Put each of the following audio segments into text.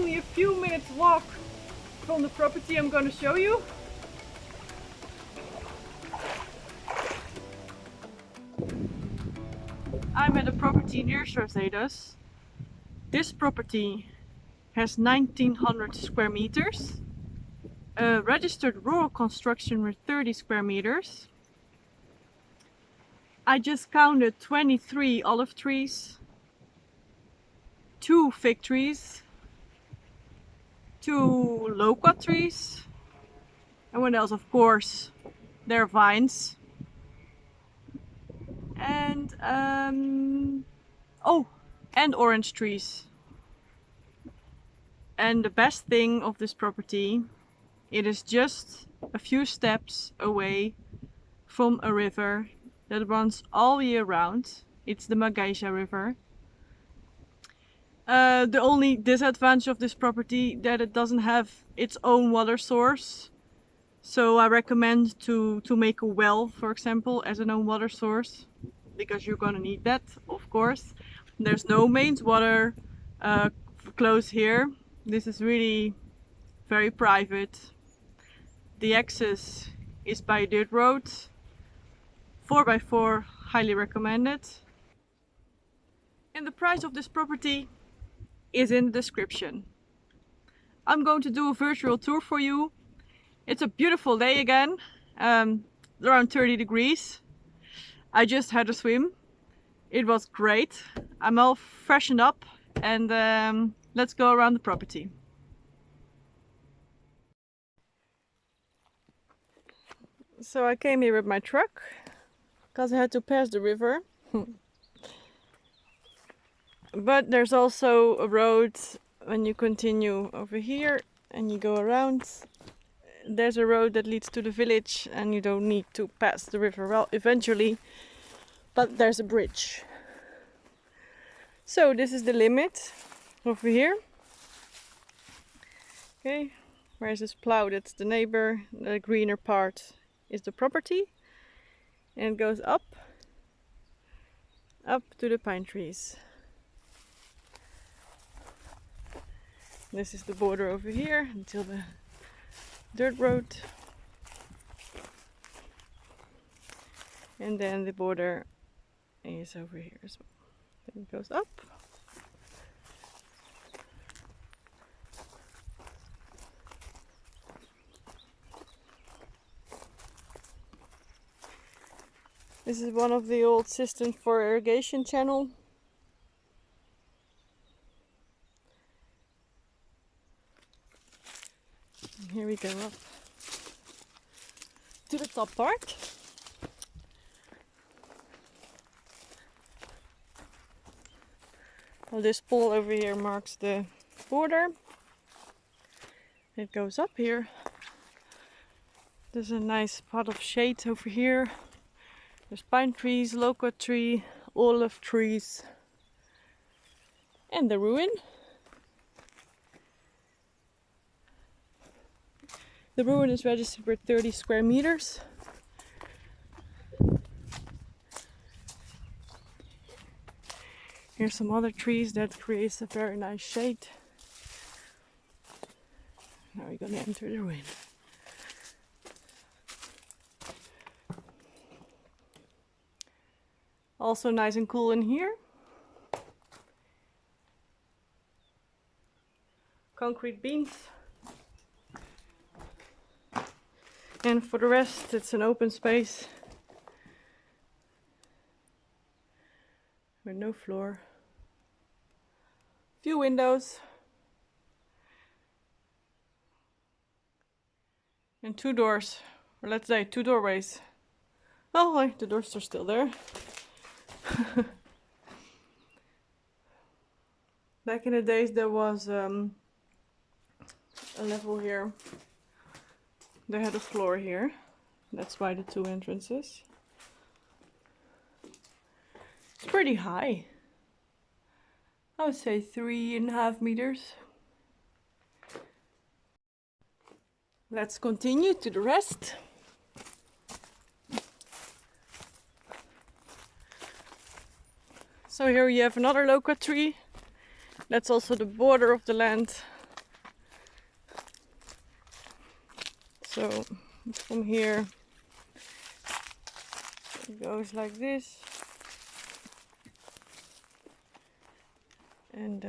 only a few minutes walk from the property I'm going to show you. I'm at a property near Sarzedas. This property has 1900 square meters, a registered rural construction with 30 square meters. I just counted 23 olive trees, 2 fig trees, 2 loquat trees, and what else? Of course, there are vines. And oh, and orange trees. And the best thing of this property, it is just a few steps away from a river that runs all year round. It's the Magaisha River. The only disadvantage of this property that it doesn't have its own water source. So I recommend to make a well, for example, as an own water source, because you're gonna need that, of course. There's no mains water close here. This is really very private. The access is by a dirt road, 4x4, highly recommended. And the price of this property is in the description. I'm going to do a virtual tour for you. It's a beautiful day again, around 30 degrees. I just had a swim. It was great. I'm all freshened up and let's go around the property. So I came here with my truck because I had to pass the river. But there's also a road when you continue over here and you go around. There's a road that leads to the village and you don't need to pass the river, well, eventually, but there's a bridge. So this is the limit over here. Okay, where's this plow? That's the neighbor. The greener part is the property, and it goes up to the pine trees. This is the border over here until the dirt road, and then the border is over here as well. Then it goes up. This is one of the old systems for irrigation channel. And here we go up to the top part. Well, this pole over here marks the border. It goes up here. There's a nice spot of shade over here. There's pine trees, loquat tree, olive trees, and the ruin. The ruin is registered with 30 square meters. Here's some other trees that creates a very nice shade. Now we're gonna enter the ruin. Also nice and cool in here. Concrete beams. And for the rest, it's an open space with no floor. Few windows. And 2 doors, or let's say 2 doorways. Oh, the doors are still there. Back in the days there was a level here. They had a floor here. That's why the 2 entrances. It's pretty high. I would say 3.5 meters. Let's continue to the rest. So here you have another loquat tree. That's also the border of the land. So from here it goes like this, and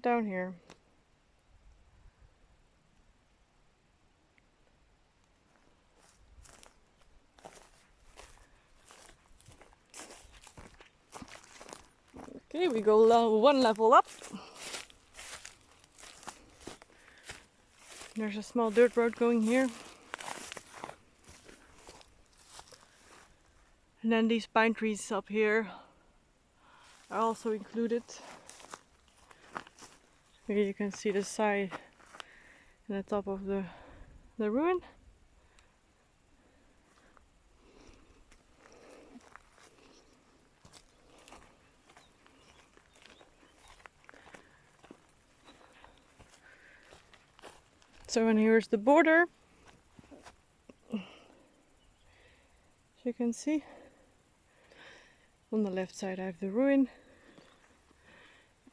down here. Okay, we go one level up. There's a small dirt road going here. And then these pine trees up here are also included. Here you can see the side and the top of the ruin. So, and here's the border. As you can see, on the left side I have the ruin,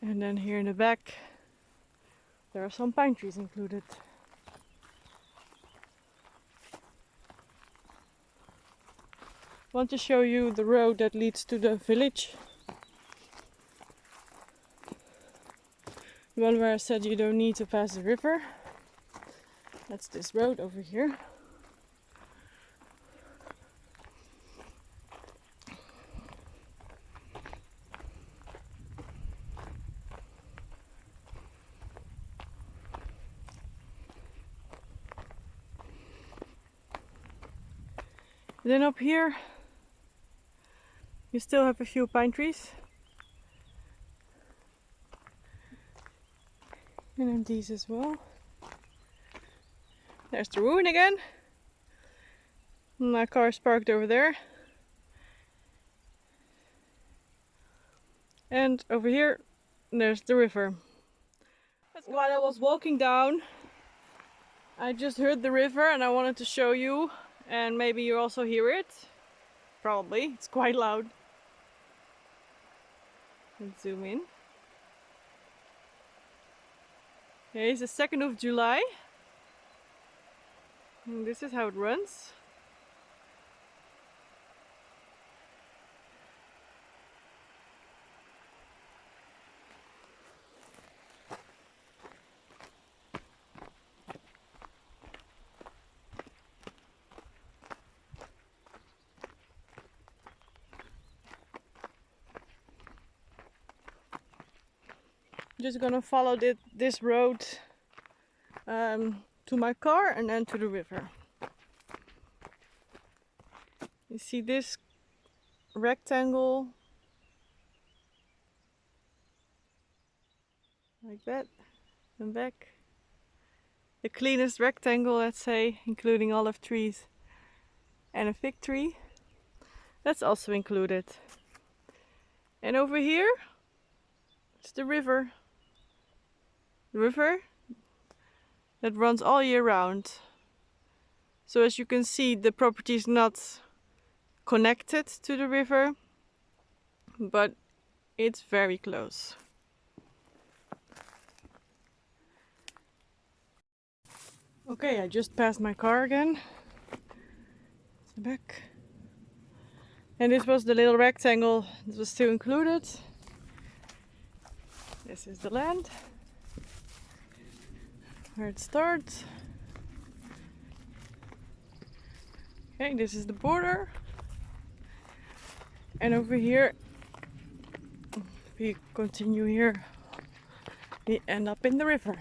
and then here in the back there are some pine trees included. I want to show you the road that leads to the village. The one where I said you don't need to pass the river. That's this road over here. Then up here you still have a few pine trees. And then these as well. There's the ruin again. My car is parked over there. And over here there's the river. While I was walking down, I just heard the river and I wanted to show you, and maybe you also hear it. Probably, it's quite loud. Let's zoom in. Okay, it's the 2nd of July. And this is how it runs. I'm just gonna follow this road to my car and then to the river. You see this rectangle like that and back. The cleanest rectangle, let's say, including olive trees and a fig tree. That's also included. And over here it's the river. The river that runs all year round. So as you can see, the property is not connected to the river, but it's very close. Okay, I just passed my car again. It's back. And this was the little rectangle that was still included. This is the land where it starts. Okay, this is the border. And over here, if we continue here, we end up in the river.